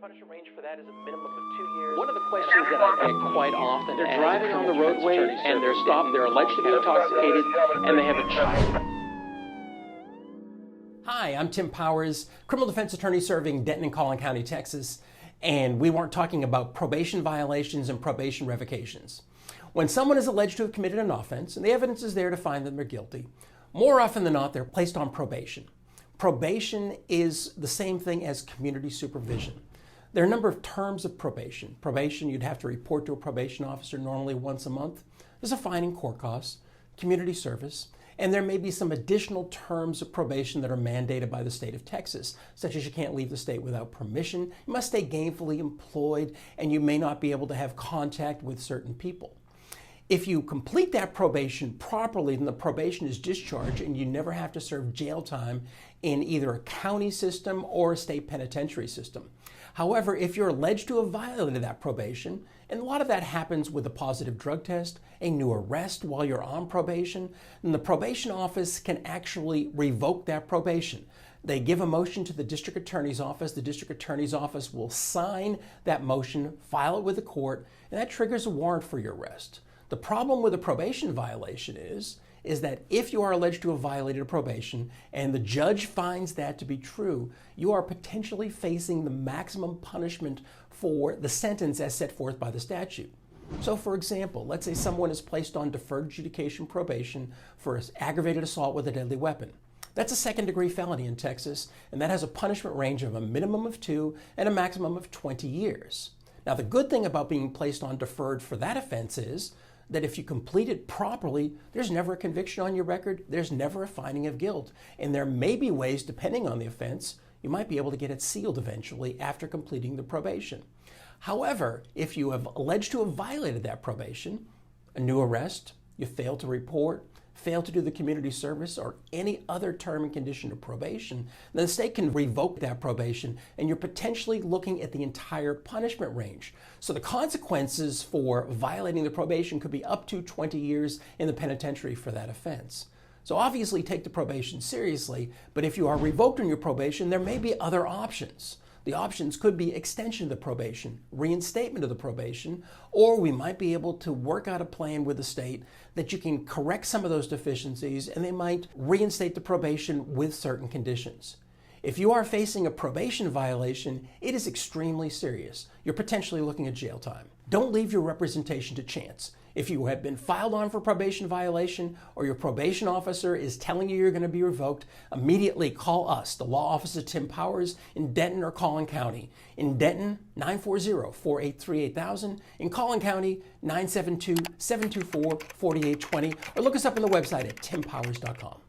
punishment range for that is a minimum of 2 years. One of the questions that I get quite often, they're driving on the roadway and they're stopped, they're alleged to be intoxicated, and they have a child. Hi, I'm Tim Powers, criminal defense attorney serving Denton and Collin County, Texas, and we weren't talking about probation violations and probation revocations. When someone is alleged to have committed an offense and the evidence is there to find them they're guilty, more often than not they're placed on probation. Probation is the same thing as community supervision. There are a number of terms of probation. Probation, you'd have to report to a probation officer normally once a month. There's a fine and court costs, community service, and there may be some additional terms of probation that are mandated by the state of Texas, such as you can't leave the state without permission, you must stay gainfully employed, and you may not be able to have contact with certain people. If you complete that probation properly, then the probation is discharged and you never have to serve jail time in either a county system or a state penitentiary system. However, if you're alleged to have violated that probation, and a lot of that happens with a positive drug test, a new arrest while you're on probation, then the probation office can actually revoke that probation. They give a motion to the district attorney's office. The district attorney's office will sign that motion, file it with the court, and that triggers a warrant for your arrest. The problem with a probation violation is that if you are alleged to have violated a probation and the judge finds that to be true, you are potentially facing the maximum punishment for the sentence as set forth by the statute. So for example, let's say someone is placed on deferred adjudication probation for aggravated assault with a deadly weapon. That's a second-degree felony in Texas, and that has a punishment range of a minimum of 2 and a maximum of 20 years. Now the good thing about being placed on deferred for that offense is that if you complete it properly, there's never a conviction on your record, there's never a finding of guilt. And there may be ways, depending on the offense, you might be able to get it sealed eventually after completing the probation. However, if you have alleged to have violated that probation, a new arrest, you fail to report, fail to do the community service, or any other term and condition of probation, then the state can revoke that probation and you're potentially looking at the entire punishment range. So the consequences for violating the probation could be up to 20 years in the penitentiary for that offense. So obviously take the probation seriously, but if you are revoked on your probation, there may be other options. The options could be extension of the probation, reinstatement of the probation, or we might be able to work out a plan with the state that you can correct some of those deficiencies and they might reinstate the probation with certain conditions. If you are facing a probation violation, it is extremely serious. You're potentially looking at jail time. Don't leave your representation to chance. If you have been filed on for probation violation or your probation officer is telling you you're going to be revoked, immediately call us, the law office of Tim Powers in Denton or Collin County. In Denton, 940-483-8000. In Collin County, 972-724-4820. Or look us up on the website at timpowers.com.